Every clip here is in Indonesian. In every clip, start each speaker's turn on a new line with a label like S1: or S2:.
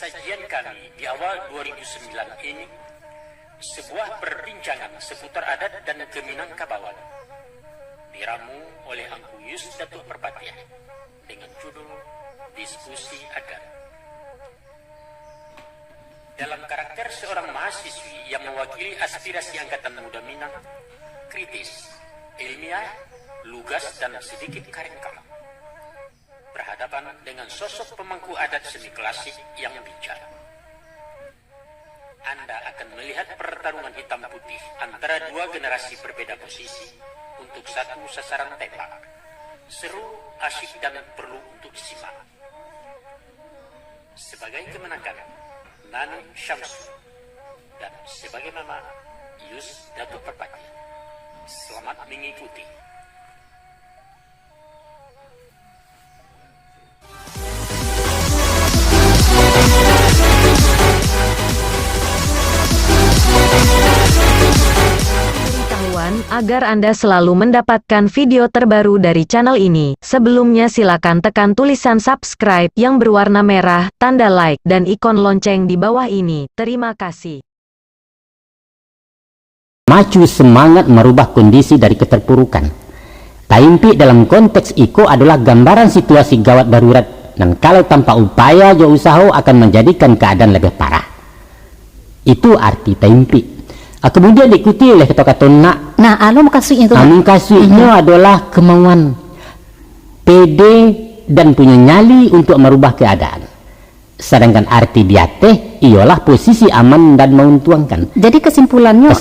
S1: sajian kami di awal 2009 ini sebuah perbincangan seputar adat dan Keminangkabauan diramu oleh Angku Yus Datuk Perpatian dengan judul Diskusi Adat. Dalam karakter seorang mahasiswi yang mewakili aspirasi Angkatan Muda Minang, kritis, ilmiah, lugas dan sedikit karengkal, berhadapan dengan sosok pemangku adat seni klasik yang bijak. Anda akan melihat pertarungan hitam putih antara dua generasi berbeda posisi untuk satu sasaran tembak. Seru, asyik dan perlu untuk disimak. Sebagai kemenangan, Nani Syamsu, dan sebagai nama Yus Datuk Perpatian. Selamat mengikuti.
S2: Agar Anda selalu mendapatkan video terbaru dari channel ini, sebelumnya silakan tekan tulisan subscribe yang berwarna merah, tanda like, dan ikon lonceng di bawah ini. Terima kasih.
S3: Macu semangat merubah kondisi dari keterpurukan. Taimpi dalam konteks Iko adalah gambaran situasi gawat darurat, dan kalau tanpa upaya jo usaha akan menjadikan keadaan lebih parah. Itu arti taimpi. Kemudian diikuti oleh kata-kata nak.
S4: Nah, anu kasihnya itu.
S3: Anu kasihnya adalah kemauan, pede dan punya nyali untuk merubah keadaan. Sedangkan arti dia teh ialah posisi aman dan menguntungkan.
S4: Jadi kesimpulannya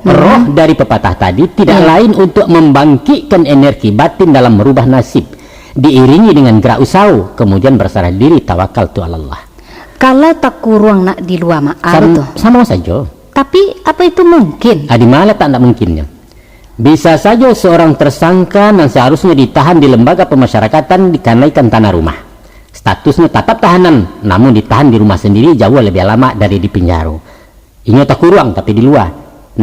S3: roh dari pepatah tadi tidak lain untuk membangkitkan energi batin dalam merubah nasib, diiringi dengan gerak usaha, kemudian berserah diri, tawakal tu Allah.
S4: Kalau tak kurang nak di luar
S3: sama saja.
S4: Tapi apa itu mungkin?
S3: Di mana tak mungkinnya? Bisa saja seorang tersangka yang seharusnya ditahan di lembaga pemasyarakatan dikanaikan tanah rumah. Statusnya tetap tahanan, namun ditahan di rumah sendiri jauh lebih lama dari di penjara. Ini tak kurang tapi di luar.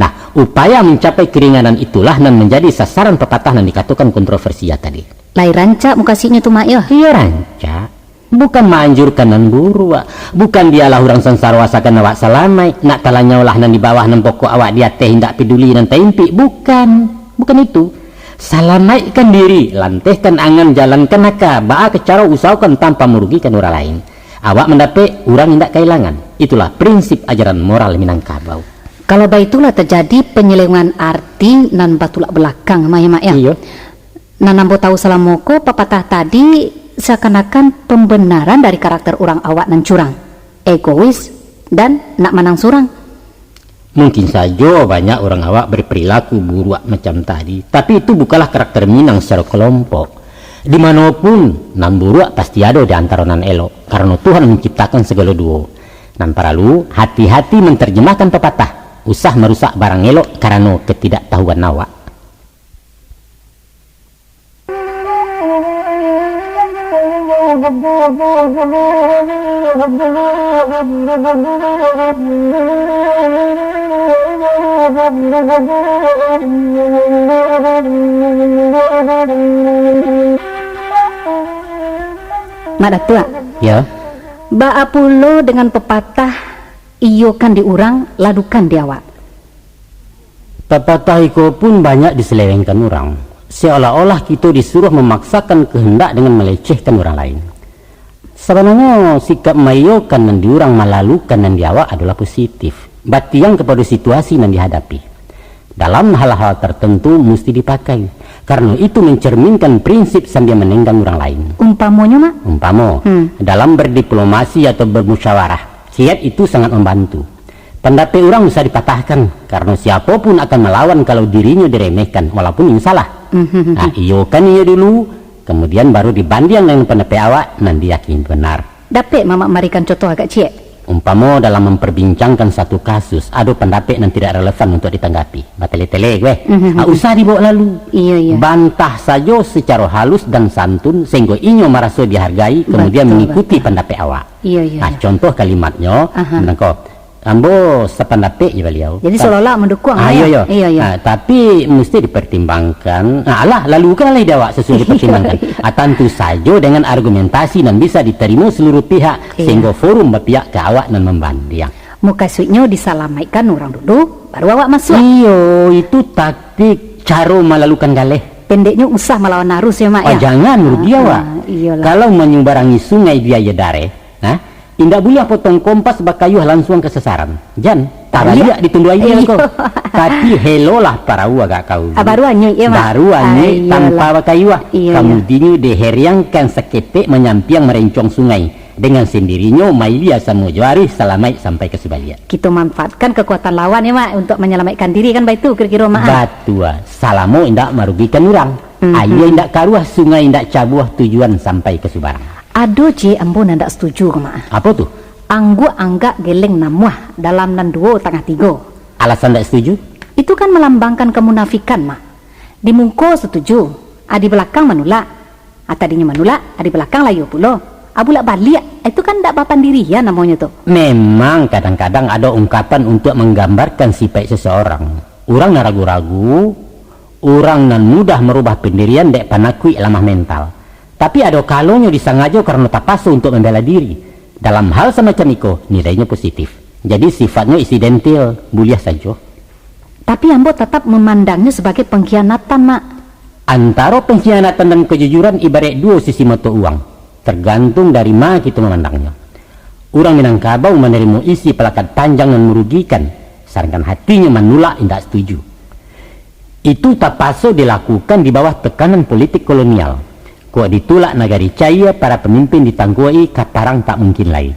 S3: Nah, upaya mencapai keringanan itulah yang menjadi sasaran pepatah yang dikatakan kontroversial tadi.
S4: Lai rancak mukasinya tuh mak ya?
S3: Iya rancak. Bukan menganjurkan nan buru, bukan dialah orang sansara wasakan awak salamai, nak talanya olah nan di bawah nan pokok awak dia teh hendak peduli nan taimpi, bukan itu. Salamaikan diri, lantehkan angan, jalankan naka, ba'a kecara usahakan tanpa merugikan orang lain. Awak mendapat orang hendak kehilangan. Itulah prinsip ajaran moral Minangkabau.
S4: Kalau baitulah terjadi penyelewengan arti nan batulak belakang mak ya.
S3: Iya.
S4: Nan nambo tahu salamoko pepatah tadi seakan-akan pembenaran dari karakter orang awak nan curang, egois, dan nak menang surang.
S3: Mungkin saja banyak orang awak berperilaku buruk macam tadi, tapi itu bukanlah karakter Minang secara kelompok. Dimanapun nan buruk pasti ada di antara nan elok, karena Tuhan menciptakan segala dua. Nan perlu hati-hati menerjemahkan pepatah, usah merusak barang elok karena ketidaktahuan awak.
S4: Mak Datua,
S3: ya.
S4: Ba'a pulo dengan pepatah iyo kan diurang, ladukan di awak.
S3: Pepatah iko pun banyak diselewengkan orang, seolah-olah kita disuruh memaksakan kehendak dengan melecehkan orang lain. Sebenarnya sikap mayokan dan diurang malalukan dan diawak adalah positif, batiang kepada situasi yang dihadapi. Dalam hal-hal tertentu mesti dipakai, karena itu mencerminkan prinsip sambil menenggang orang lain.
S4: Umpamonya mak?
S3: Dalam berdiplomasi atau bermusyawarah, kiat itu sangat membantu. Pendapat orang bisa dipatahkan, karena siapapun akan melawan kalau dirinya diremehkan, walaupun ini salah. Nah, iyo kan iya dulu, kemudian baru dibanding dengan pendapat awak, nanti yakin benar.
S4: Dapat mama marikan contoh agak ciek.
S3: Umpama dalam memperbincangkan satu kasus, ada pendapat yang tidak relevan untuk ditanggapi. Batele-tele gue, usah dibawa lalu.
S4: Iya.
S3: Bantah saja secara halus dan santun, sehingga inyo merasa dihargai, kemudian mengikuti pendapat awak.
S4: Iya.
S3: Nah, contoh kalimatnya, menengko, Ambo sependapat ya beliau.
S4: Jadi seolah-olah mendukung
S3: Iya.
S4: Iya.
S3: Tapi mesti dipertimbangkan. Lalu kan lah dawak sesuai dipertimbangkan. Tentu saja dengan argumentasi dan bisa diterima seluruh pihak sehingga forum berpihak ke awak dan membanding.
S4: Muka suitnya disalamaikan orang dulu, baru awak masuk.
S3: Iyo, itu taktik cara melalukan galeh.
S4: Pendeknya usah melawan arus ya mak ya.
S3: Jangan merugi awak.
S4: Iyalah.
S3: Kalau menyumbarangi sungai biaya dare, indah boleh potong kompas bakayuh langsung ke sasaran. Jan, talia ditundu aja kok. Tapi hello lah parau agak kau.
S4: Baru anyu ya mak.
S3: Baru anyu tanpa bakayuh. Kemudian diheriangkan seketik menyampiang merencong sungai. Dengan sendirinya Mailia sama Jawari selamat sampai ke Sebalia.
S4: Kita manfaatkan kekuatan lawan ya mak untuk menyelamatkan diri kan baik itu kira-kira mak.
S3: Batua, salamo indak merugikan orang. Ayo indak karuah sungai indak cabuah tujuan sampai ke Subarang.
S4: Aduh ambo ndak setuju ke mak.
S3: Apa tuh?
S4: Anggu anggak geleng namuah dalam nan 2 tengah 3.
S3: Alasan ndak setuju?
S4: Itu kan melambangkan kemunafikan mak. Di mungko setuju, di belakang menolak. Tadinya menolak, di belakang layu pulo. Abulak balik, itu kan ndak bapan diri ya namanya tuh.
S3: Memang kadang-kadang ada ungkapan untuk menggambarkan sifat seseorang. Orang na ragu-ragu, orang nan mudah merubah pendirian dek panakui lemah mental. Tapi ada kalanya disengaja karena tak pasu untuk membela diri. Dalam hal semacam itu, nilainya positif. Jadi sifatnya insidental, mulia saja.
S4: Tapi ambo tetap memandangnya sebagai pengkhianatan mak.
S3: Antara pengkhianatan dan kejujuran ibarat dua sisi mata uang. Tergantung dari mana kita memandangnya. Orang Minangkabau menerima isi pelakat panjang dan merugikan, sedangkan hatinya menolak tidak setuju. Itu tak paso dilakukan di bawah tekanan politik kolonial. Kok ditolak negari caya para pemimpin ditanggui katarang tak mungkin lain.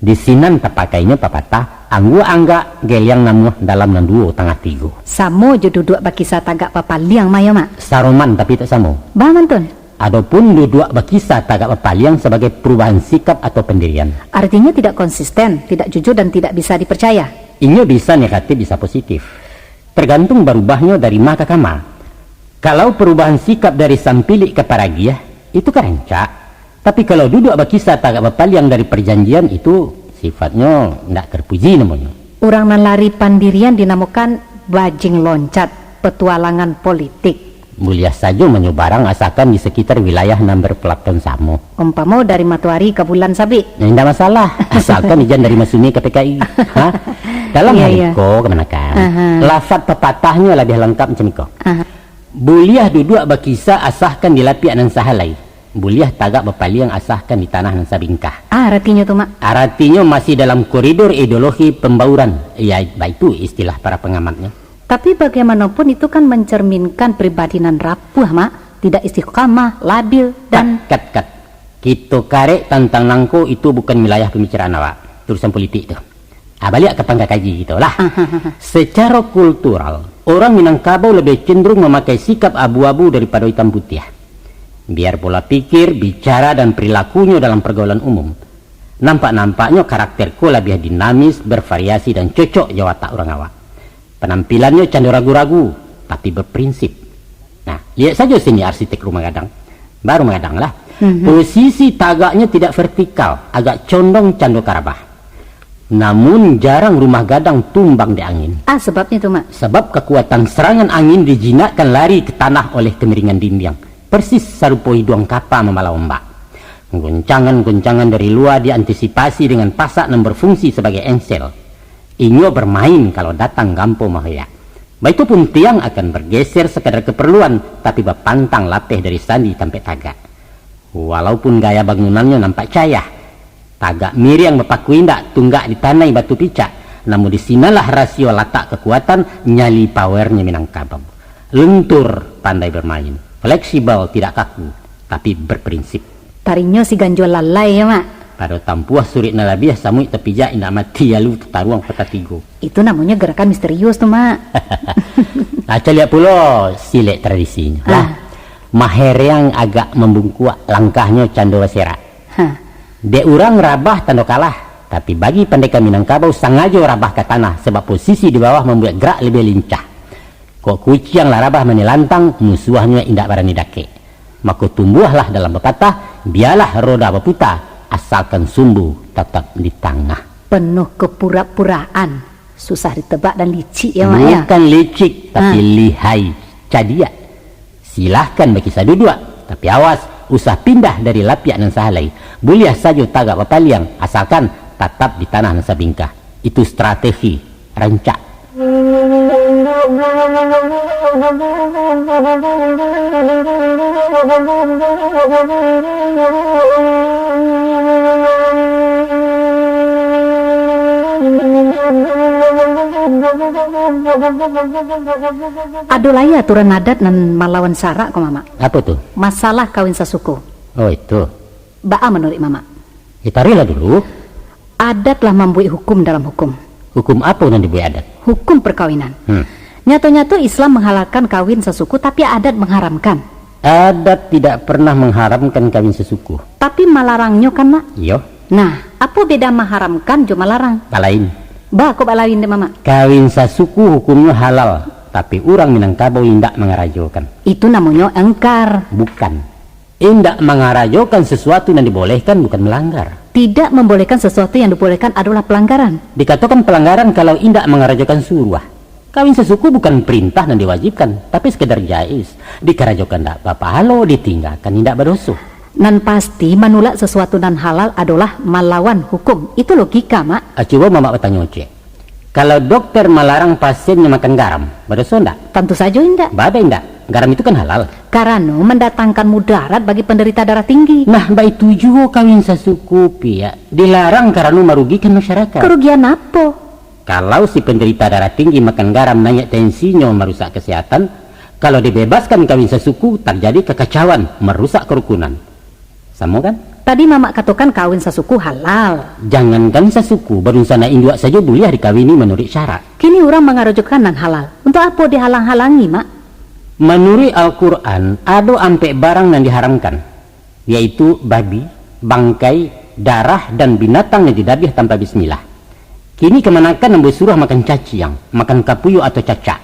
S3: Di sinan tak pakainya papatah, angga geliang namuh dalam 2 tengah 3.
S4: Samo jo duduk bakisah tagak papaliang maya mak.
S3: Saroman tapi tak samo.
S4: Bangan tuh.
S3: Adapun dua berkisah tagak papaliang sebagai perubahan sikap atau pendirian.
S4: Artinya tidak konsisten, tidak jujur dan tidak bisa dipercaya.
S3: Ini bisa negatif, bisa positif. Tergantung berubahnya dari maka kama. Kalau perubahan sikap dari sampilik ke paragiah, itu kerencak. Tapi kalau duduk berkisah tagak papaliang dari perjanjian, itu sifatnya tidak terpuji namanya.
S4: Orang nan lari pandirian dinamakan bajing loncat, petualangan politik.
S3: Mulia saja menyebarang asalkan di sekitar wilayah yang berpelaton samo.
S4: Umpama dari Matuari ke Bulan Sabi.
S3: Tidak masalah, asalkan ijan dari Masumi ke PKI. Dalam hal itu, kemana kan? Lafaz pepatahnya lebih lengkap macam itu. Buliah duduk berkisah asahkan di lapiak nan sahalai. Buliah tagak berpaliang asahkan di tanah nan sabingkah.
S4: Artinya tuh mak?
S3: Artinya masih dalam koridor ideologi pembauran. Ya, itu istilah para pengamatnya.
S4: Tapi bagaimanapun itu kan mencerminkan pribadi nan rapuh mak, tidak istiqamah, labil dan
S3: kat. Kita karek tentang nangko itu bukan wilayah pembicaraan awak, urusan politik itu. Balik ke pangkat kaji gitu lah. Secara kultural, orang Minangkabau lebih cenderung memakai sikap abu-abu daripada hitam putih. Biar pola pikir, bicara dan perilakunya dalam pergaulan umum. Nampak-nampaknya karakterku lebih dinamis, bervariasi dan cocok jawab tak orang awak. Penampilannya canda ragu-ragu, tapi berprinsip. Nah, lihat saja sini arsitek rumah gadang. Baru mengadang lah. Posisi tagaknya tidak vertikal, agak condong cando karabah. Namun jarang rumah gadang tumbang di angin.
S4: Sebabnya tuh mak?
S3: Sebab kekuatan serangan angin dijinakkan lari ke tanah oleh kemiringan dinding. Persis serupa hidung kapal membawa ombak. Goncangan-goncangan dari luar diantisipasi dengan pasak yang berfungsi sebagai engsel. Inyo bermain kalau datang gampo mahaya. Baik itu pun tiang akan bergeser sekadar keperluan, tapi berpantang lapeh dari sandi sampai tagak. Walaupun gaya bangunannya nampak cahaya, tagak miri yang berpaku indak tunggak di tanah batu picak, namun di sinalah rasio letak kekuatan nyali powernya Minangkabau. Lentur pandai bermain, fleksibel tidak kaku, tapi berprinsip.
S4: Tarinya si ganjol lalai ya mak?
S3: Pada tampuah surit nalabiah samui tepijak indak mati lalu taruang peta tigo.
S4: Itu namanya gerakan misterius tuh mak.
S3: Aca lihat pula silek tradisinya lah. Maher yang agak membungkuk langkahnya cando wasera. De urang rabah tando kalah, tapi bagi pendekar Minangkabau sengaja rabah ke tanah sebab posisi di bawah membuat gerak lebih lincah. Kok kucing lah rabah menilantang, musuhnya indak berani dake. Maka tumbuhlah dalam pepatah, biarlah roda berputar, asalkan sumbu tetap di tengah.
S4: Penuh kepura-puraan, susah ditebak dan licik ya mak ya.
S3: Bukan licik, tapi lihai, cadia. Silahkan bagi saya duduk, tapi awas, usah pindah dari lapiak nan sahalai. Boleh saja tagak papaliang, asalkan tetap di tanah nan sabingkah. Itu strategi, rancak.
S4: Adolai aturan adat nan malawan sara ko mama.
S3: Apa tuh?
S4: Masalah kawin sasuku.
S3: Oh itu.
S4: Baa menurut mama.
S3: Itarilah dulu.
S4: Adat lah membuat hukum dalam hukum.
S3: Hukum apa yang dibuat adat?
S4: Hukum perkawinan. Nyata-nyata Islam menghalalkan kawin sesuku, tapi adat mengharamkan.
S3: Adat tidak pernah mengharamkan kawin sesuku.
S4: Tapi malarangnya kan mak.
S3: Yo.
S4: Nah, apa beda mengharamkan jo malarang?
S3: Lain.
S4: Bah, kok balawin deh mama.
S3: Kawin sesuku hukumnya halal, tapi orang Minangkabau tidak mengarajokan.
S4: Itu namanya engkar.
S3: Bukan. Tidak mengarajokan sesuatu yang dibolehkan bukan melanggar.
S4: Tidak membolehkan sesuatu yang dibolehkan adalah pelanggaran.
S3: Dikatakan pelanggaran kalau tidak mengarajokan suruah. Kawin sesuku bukan perintah dan diwajibkan, tapi sekedar jais. Dikarajokan tidak apa-apa, halo ditinggalkan tidak berdosa.
S4: Nan pasti menolak sesuatu dan halal adalah melawan hukum. Itu logika mak.
S3: Coba mama bertanya cek. Kalau dokter melarang pasiennya makan garam, berdosa enggak?
S4: Tentu saja indah.
S3: Badai enggak? Garam itu kan halal.
S4: Karena mendatangkan mudarat bagi penderita darah tinggi.
S3: Nah, baik tujuh kawin sesuku ya. Dilarang karena merugikan masyarakat.
S4: Kerugian apa?
S3: Kalau si penderita darah tinggi makan garam naik tensinya merusak kesehatan, kalau dibebaskan kawin sesuku terjadi kekacauan, merusak kerukunan. Sama kan?
S4: Tadi mama katakan kawin sesuku halal.
S3: Jangankan sesuku, baru sana induk saja boleh dikawini menurut syarat.
S4: Kini orang mengarujukan nan halal. Untuk apa dihalang-halangi mak?
S3: Menurut Al-Quran, ada ampe barang yang diharamkan, yaitu babi, bangkai, darah, dan binatang yang didabih tanpa bismillah. Kini kemanakan yang bersurah makan caciang, makan kapuyo atau cacak.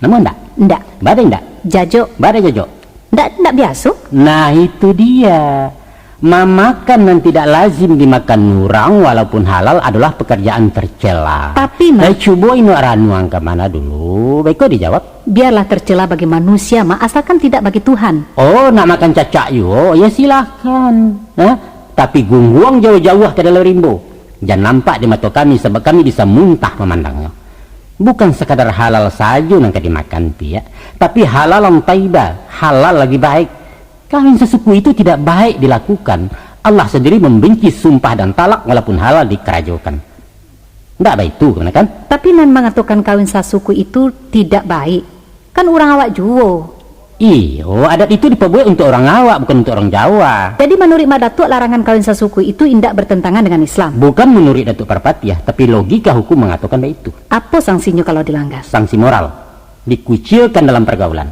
S3: Namun enggak?
S4: Enggak.
S3: Badai enggak?
S4: Jajo.
S3: Badai jajo?
S4: Enggak biasa.
S3: Nah itu dia. Memakan yang tidak lazim dimakan orang walaupun halal adalah pekerjaan tercela.
S4: Tapi mak,
S3: coba ini ranuang ke mana dulu? Baik kok dijawab.
S4: biarlah tercela bagi manusia mak, asalkan tidak bagi Tuhan.
S3: Oh, nak makan cacak yo? Ya silahkan. Tapi gungguang jauh-jauh ke dalam rimbo. Jangan nampak di mata kami sebab kami bisa muntah memandangnya. Bukan sekadar halal saja yang dimakan ya, tapi halal yang taibah, halal lagi baik. Kawin sesuku itu tidak baik dilakukan. Allah sendiri membenci sumpah dan talak walaupun halal dikerajokan. Tidak baik itu kan?
S4: Tapi nan mengatakan kawin sasuku itu tidak baik. Kan orang awak juwo.
S3: Iyo, adat itu diperbuat untuk orang awak bukan untuk orang Jawa.
S4: Jadi menurut Mak Datuk larangan kawin sasuku itu tidak bertentangan dengan Islam.
S3: Bukan menurut Datuk Parpatiah, tapi logika hukum mengatakan itu.
S4: Apa sanksinya kalau dilanggar?
S3: Sanksi moral, dikucilkan dalam pergaulan.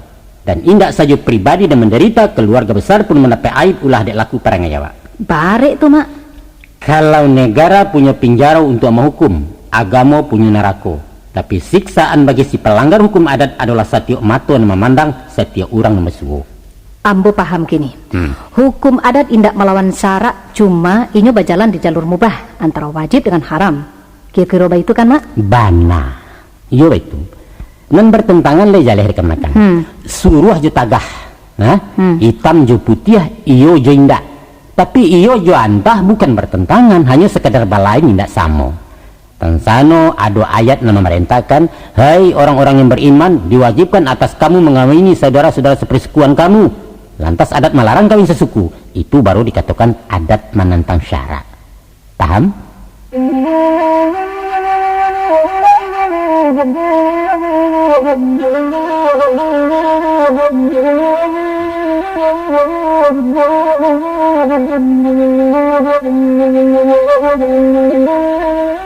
S3: Dan indak saja pribadi dan menderita, keluarga besar pun mendapat aib ulah dek laku perangai Jawa.
S4: Barek tuh mak.
S3: Kalau negara punya penjara untuk menghukum, agama punya neraka. Tapi siksaan bagi si pelanggar hukum adat adalah setiap mata yang memandang, setiap orang yang bersuhu.
S4: Ambo paham kini. Hukum adat indak melawan syarak, cuma inyo berjalan di jalur mubah antara wajib dengan haram. Kira-kira itu kan mak?
S3: Bana, iyo itu. Nan bertentangan le jaleh makan. Suruh jo tagah, hitam jo putih, iyo jo indak. Tapi iyo jo antah bukan bertentangan, hanya sekedar balain indak sama. Tansano ada ayat yang memerintahkan, hai orang-orang yang beriman, diwajibkan atas kamu mengawini saudara-saudara sepersekuan kamu. Lantas adat melarang kawin sesuku, itu baru dikatakan adat menentang syarak. Paham?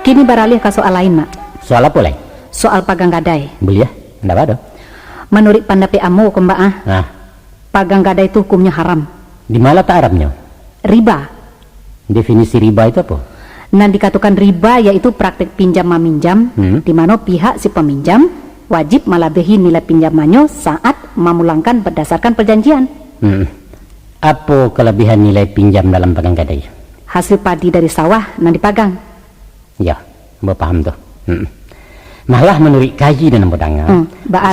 S4: Kini beralih ke soal lain mak.
S3: Soal apa lain?
S4: Soal pagang gadai.
S3: Beli ya? Nggak ada.
S4: Menurut pendapat amo kembak
S3: Nah,
S4: pagang gadai itu hukumnya haram.
S3: di mana tak Arabnya?
S4: Riba.
S3: Definisi riba itu apa?
S4: Nah dikatakan riba yaitu praktek pinjam meminjam, di mana pihak si peminjam wajib melebihi nilai pinjamannya saat memulangkan berdasarkan perjanjian.
S3: Apa kelebihan nilai pinjam dalam pagang gadai?
S4: Hasil padi dari sawah nan dipagang.
S3: Ya, Mbak paham tuh. Malah menurut kaji dan pedangan,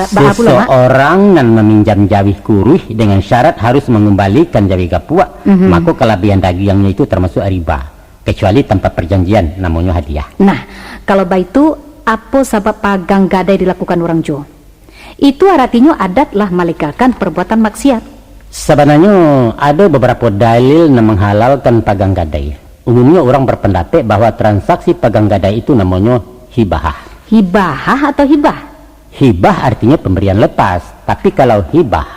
S3: seseorang nan meminjam jawih kuruh dengan syarat harus mengembalikan jawih gapua, maka kelebihan dagingnya itu termasuk riba, kecuali tanpa perjanjian, namanya hadiah.
S4: Nah, kalau itu apa sebab pagang gadai dilakukan orang Jo? Itu artinya adat lah melegalkan perbuatan maksiat.
S3: Sebenarnya ada beberapa dalil yang menghalalkan pagang gadai. Umumnya orang berpendapat bahwa transaksi pagang gadai itu namanya hibah.
S4: Hibah atau hibah?
S3: Hibah artinya pemberian lepas, tapi kalau hibah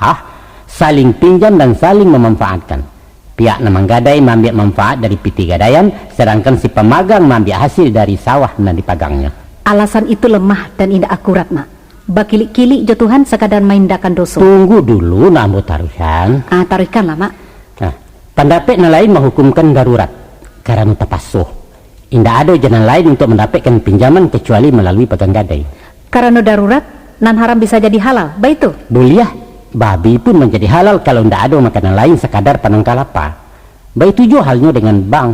S3: saling pinjam dan saling memanfaatkan. Pihak yang menggadai mengambil manfaat dari piti gadaian, sedangkan si pemagang mengambil hasil dari sawah yang dipagangnya.
S4: Alasan itu lemah dan tidak akurat, Mak. Bakilik-kilik jo Tuhan sekadar maindakan dosa.
S3: Tunggu dulu, nak mau taruhan.
S4: Taruhkanlah, Mak.
S3: Nah, pendapat yang lain menghukumkan darurat karena tapasuh. Tidak ada jalan lain untuk mendapatkan pinjaman kecuali melalui pagang gadai.
S4: Karena darurat, nan haram bisa jadi halal, baik itu?
S3: Boleh, babi pun menjadi halal kalau tidak ada makanan lain sekadar panang kalapa. Baik itu juga halnya dengan bank.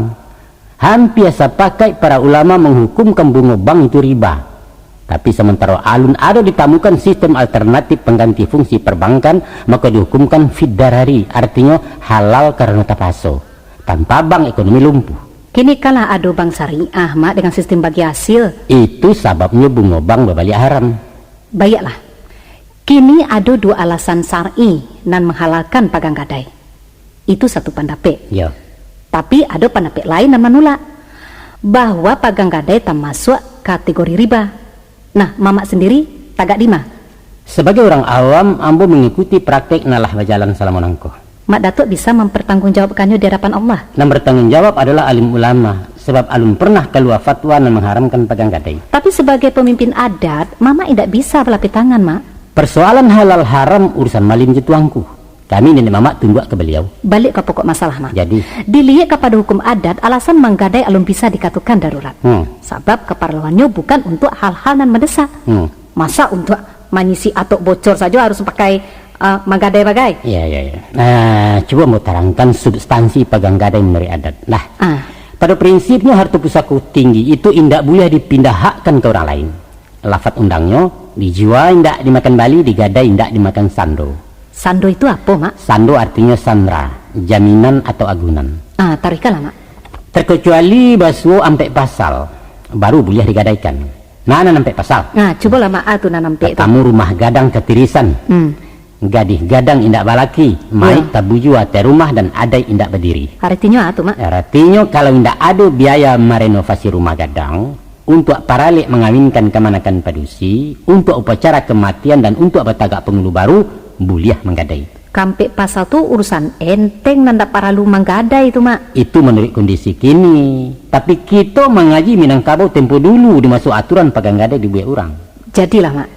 S3: Hampir sepakai para ulama menghukumkan bunga bank itu riba. Tapi sementara alun ada ditemukan sistem alternatif pengganti fungsi perbankan, maka dihukumkan fiddarari, artinya halal karena tapaso. Tanpa bank ekonomi lumpuh.
S4: Kini kalah ada bank syariah, Mak, dengan sistem bagi hasil.
S3: Itu sebabnya bunga bank berbalik haram.
S4: Baiklah. Kini ada dua alasan syar'i nan menghalalkan pagang gadai. Itu satu pendapat.
S3: Ya.
S4: Tapi ada pendapat lain yang menolak bahwa pagang gadai termasuk kategori riba. Nah, Mamak sendiri tagak di mana?
S3: Sebagai orang awam, ambo mengikuti praktek nalah berjalan salamonangko.
S4: Mak Datuk bisa mempertanggungjawabkannya di hadapan Allah.
S3: Yang bertanggung jawab adalah alim ulama, sebab alun pernah keluar fatwa dan mengharamkan pagang gadai.
S4: Tapi sebagai pemimpin adat, Mama tidak bisa berlapis tangan, Mak.
S3: Persoalan halal haram urusan malim jetuangku. Kami nenek Mamak tunduk ke beliau.
S4: Balik ke pokok masalah, Mak.
S3: Jadi
S4: dilihat kepada hukum adat, alasan menggadai alun bisa dikatakan darurat. Sebab keperluannya bukan untuk hal-hal yang mendesak. Masa untuk mengisi atau bocor saja harus pakai menggadai bagai?
S3: Iya. Nah, coba mau terangkan substansi pagang gadai menurut adat. Nah, pada prinsipnya harta pusaka tinggi itu indak boleh dipindahkan ke orang lain. Lafaz undangnya dijual indak dimakan bali, digadai indak dimakan sando.
S4: Sando itu apa, Mak?
S3: Sando artinya sandra, jaminan atau agunan.
S4: Tarikanlah, Mak.
S3: Terkecuali basuh ampe pasal, baru boleh digadaikan. Nah, nampe pasal.
S4: Nah, cobalah, Mak, tu nampe itu.
S3: Kamu rumah gadang ketirisan. Gadih gadang indak balaki, maik tabuju ate rumah dan adai indak berdiri.
S4: Artinya apa, Mak?
S3: Artinya kalau indak ada biaya merenovasi rumah gadang, untuk paralik mengawinkan kemanakan padusi, untuk upacara kematian dan untuk bertagak penghulu baru, boleh menggadai.
S4: Kampe pasal tu urusan enteng nanda paralu menggadai itu, Mak.
S3: Itu menurut kondisi kini. Tapi kita mengaji Minangkabau tempo dulu dimasuk aturan pagang gadai dibuat orang.
S4: Jadilah, Mak.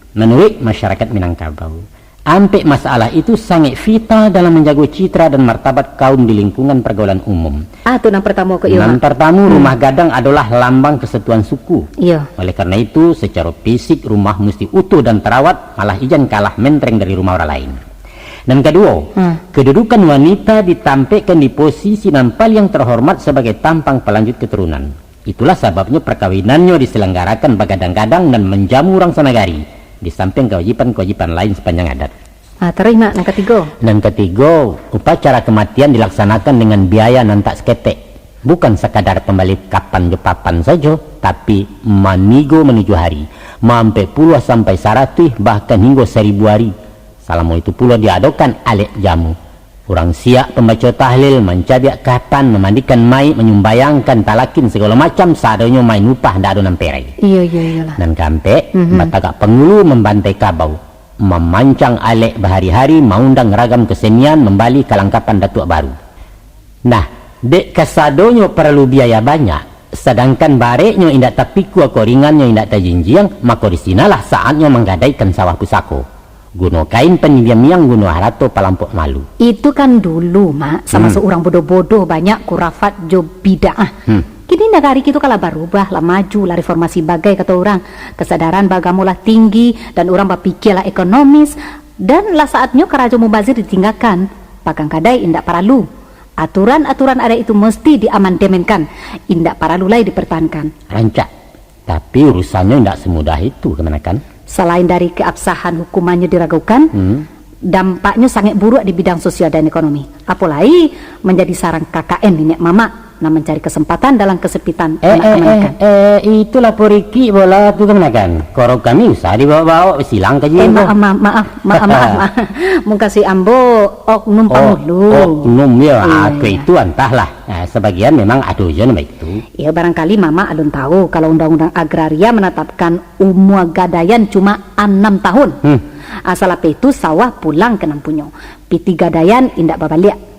S3: Menurut masyarakat Minangkabau, ampe masalah itu sangat vital dalam menjaga citra dan martabat kaum di lingkungan pergaulan umum.
S4: Itu yang pertama ke
S3: Yang pertama, rumah gadang adalah lambang kesatuan suku.
S4: Iya.
S3: Oleh karena itu, secara fisik rumah mesti utuh dan terawat, malah ijan kalah mentereng dari rumah orang lain. Dan kedua, kedudukan wanita ditampilkan di posisi nampal yang terhormat sebagai tampang pelanjut keturunan. Itulah sebabnya perkawinannya diselenggarakan begadang-gadang dan menjamu orang sanagari, di samping kewajiban-kewajiban lain sepanjang adat.
S4: Terima. Yang ketiga.
S3: Dan ketiga, upacara kematian dilaksanakan dengan biaya nan tak seketek. Bukan sekadar pembalik kapan jepapan saja, tapi manigo menuju hari, mampe puluh sampai 100 bahkan hingga 1000 hari. Selama itu pula diadakan alek jamu. Orang siap pembaca tahlil, mencabiak kapan, memandikan mai, menyumbayangkan talakin segala macam, seadanya main upah ndak ada namperai.
S4: Iya.
S3: Dan kampe, batagak pengulu membantai kabau, memancang alek berhari-hari, mengundang ragam kesenian, membali kelengkapan datuk baru. Nah, dek kasadonyo perlu biaya banyak, sedangkan bareknya indak tapiku koringannya indak tajinjiang, maka disinalah saatnya menggadaikan sawah pusako. Guno kain penimiam-miang guno harato palampok malu.
S4: Itu kan dulu, Mak, sama seorang bodoh-bodoh banyak kurafat jo bid'ah. Kini negara kita kalah berubah lah, maju lah, reformasi bagai kata orang, kesadaran bagamulah tinggi dan orang berpikirlah ekonomis, dan lah saatnya kerajo mubazir ditinggalkan. Pagang kadai indak paralu. Aturan-aturan ada itu mesti diamandemenkan, indak para lulai dipertahankan.
S3: Rancak. Tapi urusannya tidak semudah itu kemana kan?
S4: Selain dari keabsahan hukumannya diragukan, dampaknya sangat buruk di bidang sosial dan ekonomi. Apalagi menjadi sarang KKN nenek mama, nah mencari kesempatan dalam kesepitan anak kemenakan.
S3: Itulah poriki bola tu kemenakan. Korok kami usah dibawa-bawa silang ke jiwa.
S4: Maaf. Muka si ambo oknum pangulu.
S3: Oknum ya, ke itu entahlah. Nah, sebagian memang ada aja nama itu.
S4: Ya barangkali mama alun tahu kalau undang-undang agraria menetapkan umur gadaian cuma 6 tahun. Asal apa itu sawah pulang ke nampunyo. Piti gadaian indak babaliak.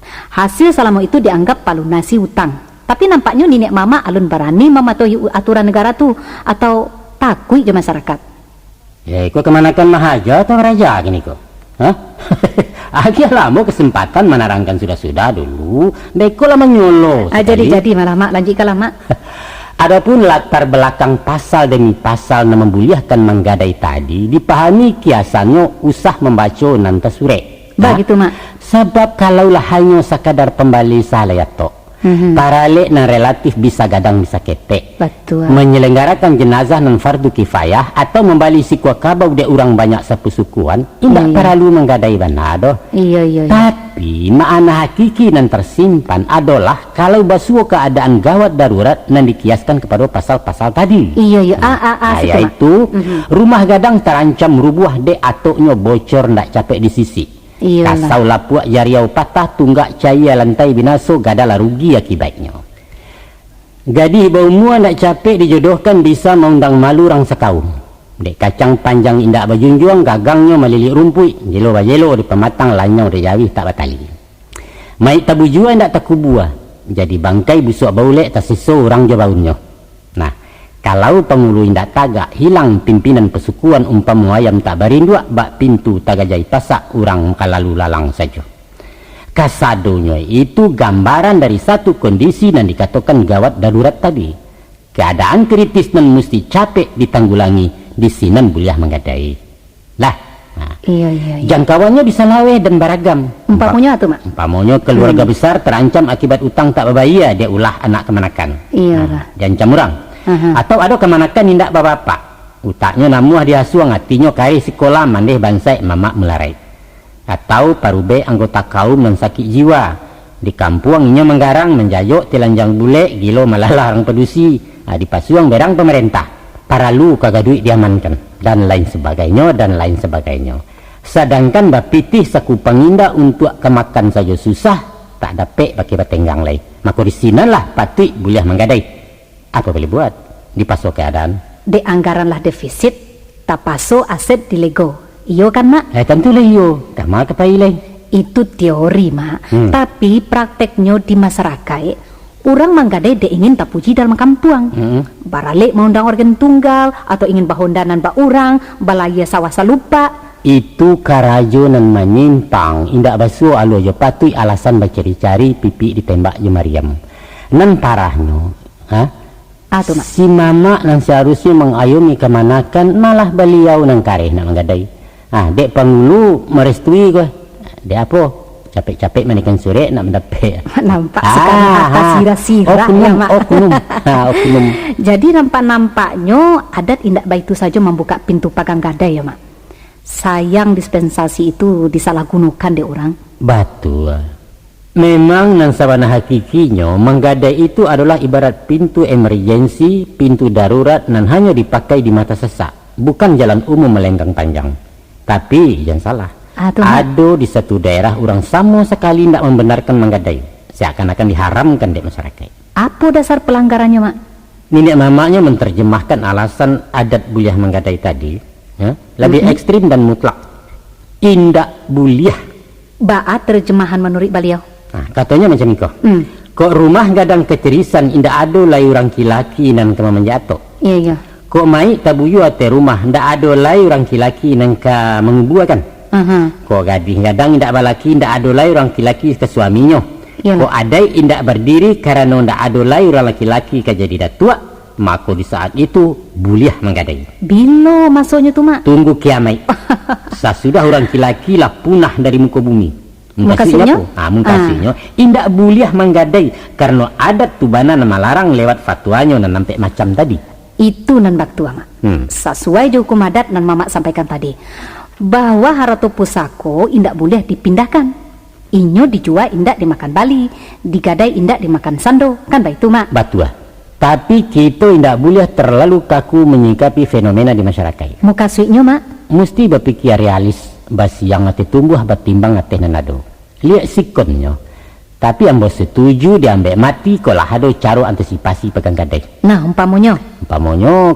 S4: Hasil selama itu dianggap palunasi utang. Tapi nampaknya nenek mama alun berani mematuhi aturan negara tuh atau takut je masyarakat.
S3: Ya, kau kemanakan mahaja atau raja gini kau? Hah? Akhir lama kesempatan menerangkan sudah dulu. Beko lah menyolo.
S4: Jadi malah mak lanjutkan mak.
S3: Adapun latar belakang pasal demi pasal yang membuliahkan menggadai tadi dipahami kiasannya usah membaca nanta sure.
S4: Begitu mak.
S3: Sebab kalaulah hanya sekadar pembali salayato, para lek nan relatif bisa gadang bisa ketek.
S4: Betul.
S3: Menyelenggarakan jenazah nan fardu kifayah atau membali sikwa kabau de orang banyak sepusukuan, tidak perlu menggadai banado.
S4: Iya.
S3: Tapi makna hakiki nan tersimpan adalah kalau basuh keadaan gawat darurat nan dikiaskan kepada pasal-pasal tadi.
S4: Iya.
S3: Yaitu rumah gadang terancam rubuh de atoknya bocor ndak capek di sisi. Kasau lapuak jariau patah tunggak cahaya lantai binaso gadalah rugi akibatnya. Gadih bau mua nak capek dijodohkan bisa mengundang malu orang sekaum. Dek kacang panjang indak bajunjuang gagangnya melilik rumpui jelo bajelo di pematang lanyau de jawih tak batali. Mai tabu jua indak takubua. Jadi bangkai busuk baulek tak siso orang jabaunnya. Nah, kalau pengulu indak tagak hilang pimpinan pesukuan umpamu ayam tak barindua bak pintu tagajai tasak orang kalalu lalang saja. Kasadonya itu gambaran dari satu kondisi yang dikatakan gawat darurat tadi. Keadaan kritis dan mesti capek ditanggulangi di sinan buliah menggadai. Lah,
S4: iya.
S3: jangkauannya bisa lawe dan beragam.
S4: Umpamunya tuh mak.
S3: Umpamunya keluarga besar terancam akibat utang tak berbahaya dia ulah anak kemanakan.
S4: Iya.
S3: Jancam orang. Atau ada kemanakan indak bapak utaknya namuah diasuang hatinya kari sekolah mandeh bansai mamak melarai. Atau parube anggota kaum yang sakit jiwa di kampung inya menggarang menjayok telanjang bule gilo malah larang pedusi dipasuang berang pemerintah para lu kagak duit diamankan dan lain sebagainya. Sedangkan bapitih saku penginda untuk kemakan saja susah tak dapat pakai batenggang lain maka di sinalah pati boleh menggadai. Apa boleh buat? Dipasok keadaan.
S4: De anggaran lah defisit, tak paso aset di lego. Iyo kan mak?
S3: Tentu lah iyo. Kama kepailai.
S4: Itu teori mak. Tapi prakteknya di masyarakat, orang manggadai de ingin tak puji dalam kampung. Baralik mengundang organ tunggal atau ingin bahondanan ba orang, balaya sawasa lupa.
S3: Itu karajo nan menyimpang. Indak basuh alu aja patui alasan bacari-cari pipi ditembak je Mariam. Nan parahnya, si mama nan seharusnya mengayomi kemanakan malah beliau nang kareh nak menggadai. Dek pangulu merestui gue. Dek apa? Capek-capek manikan sore nak mendapat.
S4: Nampak sekarang atas sira-sira ya mak.
S3: Oknum.
S4: Jadi nampaknya adat indak baik itu saja membuka pintu pagang gadai ya mak. Sayang dispensasi itu disalahgunakan deh orang.
S3: Betul. Memang nan sabana hakikinya menggadai itu adalah ibarat pintu emergensi, pintu darurat nan hanya dipakai di mata sesak, bukan jalan umum melenggang panjang. Tapi jangan salah, ada di satu daerah orang sama sekali tidak membenarkan menggadai, seakan-akan diharamkan di masyarakat.
S4: Apa dasar pelanggarannya mak?
S3: Nenek mamanya menerjemahkan alasan adat buliah menggadai tadi, lebih ekstrim dan mutlak. Indak buliah.
S4: Baat terjemahan menurut beliau.
S3: Katanya macam itu. Kok rumah gadang kecerisan indak ada lai orang kilaki nan kema menjatuh.
S4: Iya.
S3: Kok mai tabuyu ate rumah ndak ada lai orang kilaki nan ka mengubuakan. Kok gading gadang indak balaki indak ada lai orang kilaki ke suaminya. Kok adai indak berdiri karena ndak ada lai orang laki-laki ka jadi datua. Maka di saat itu buliah menggadai.
S4: Bilo maksudnya tuh mak?
S3: Tunggu kiamai. Sesudah orang kilaki lah punah dari muka bumi.
S4: Mengkasihnya?
S3: Mengkasihnya indak boleh menggadai karena adat tubana nama larang lewat fatwanya nan nampak macam tadi.
S4: Itu nan baktua mak. Sesuai je hukum adat nan mamak sampaikan tadi, bahwa harta pusako indak boleh dipindahkan. Inyo dijual indak dimakan bali, digadai indak dimakan sando, kan itu mak.
S3: Batua. Tapi kita indak boleh terlalu kaku menyikapi fenomena di masyarakat.
S4: Muka suiknya mak.
S3: Mesti berpikir realis, basi yang ate tumbuh batimbang ate nanado. Lihat sikonnya. Tapi ambo setuju diambil mati kalau ada cara antisipasi pegang gadai.
S4: Nah, umpamonya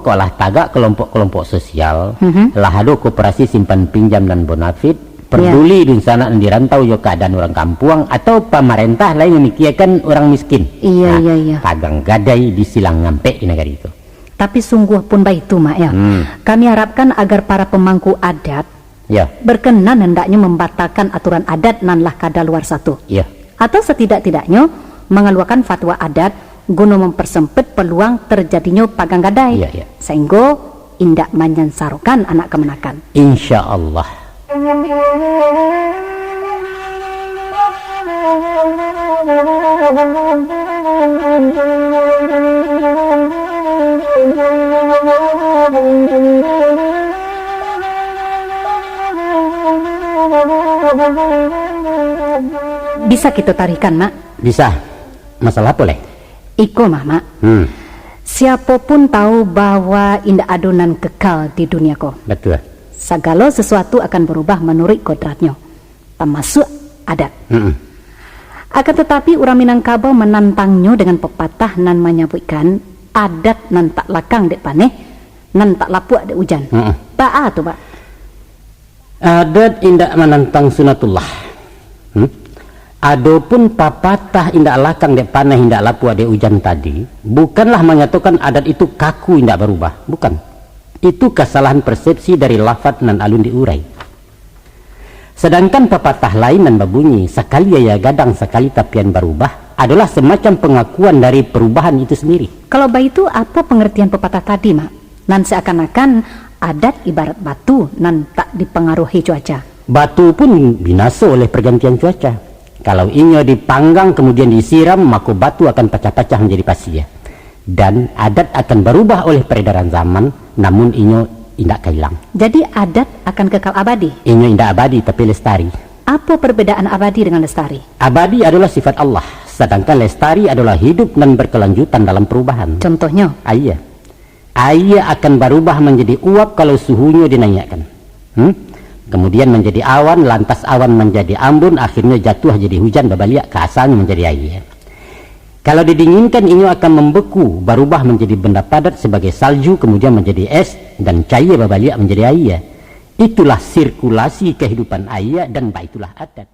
S3: kalau tagak kelompok-kelompok sosial, lah ada koperasi simpan pinjam dan bonafit, peduli di sana di rantau yo keadaan orang kampung atau pemerintah lain memikirkan orang miskin.
S4: Iya.
S3: Tagang gadai disilang ngampe di negara itu.
S4: Tapi sungguh pun baik itu mak ya. Kami harapkan agar para pemangku adat berkenan hendaknya membatalkan aturan adat nanlah kadaluar satu. Atau setidak-tidaknya mengeluarkan fatwa adat guna mempersempit peluang terjadinya pagang gadai, sehingga indak menyansarokan anak kemenakan.
S3: Insya Allah.
S4: Bisa kita tarikan mak?
S3: Bisa. Masalah boleh?
S4: Iko mama. Siapapun tahu bahwa indah adonan kekal di dunia ko.
S3: Betul.
S4: Segala sesuatu akan berubah menurut kodratnya, termasuk adat. Akan tetapi orang Minangkabau menantangnya dengan pepatah nan menyebutkan adat nan tak lakang dek paneh, nan tak lapuk dek hujan. Pak tuh pak.
S3: Adat indak menantang sunatullah. Adapun papatah indak lakang dek panah indak lapuk dek hujan tadi, bukanlah menyatakan adat itu kaku indak berubah, bukan. Itu kesalahan persepsi dari lafaz nan alun diurai. Sedangkan pepatah lain nan berbunyi sekali ya gadang sekali tapian berubah adalah semacam pengakuan dari perubahan itu sendiri.
S4: Kalau begitu apa pengertian pepatah tadi mak? Nan seakan-akan adat ibarat batu nan tak dipengaruhi cuaca.
S3: Batu pun binasa oleh pergantian cuaca. Kalau inyo dipanggang kemudian disiram, maka batu akan pecah-pecah menjadi pasir. Dan adat akan berubah oleh peredaran zaman, namun inyo indak hilang.
S4: Jadi adat akan kekal abadi?
S3: Inyo indak abadi tapi lestari.
S4: Apa perbedaan abadi dengan lestari?
S3: Abadi adalah sifat Allah, sedangkan lestari adalah hidup dan berkelanjutan dalam perubahan.
S4: Contohnya?
S3: Air akan berubah menjadi uap kalau suhunya dinaikkan. Kemudian menjadi awan, lantas awan menjadi ambun, akhirnya jatuh jadi hujan, berbalik ke asalnya menjadi air. Kalau didinginkan, ini akan membeku, berubah menjadi benda padat sebagai salju, kemudian menjadi es, dan cair berbalik menjadi air. Itulah sirkulasi kehidupan air, dan itulah adat.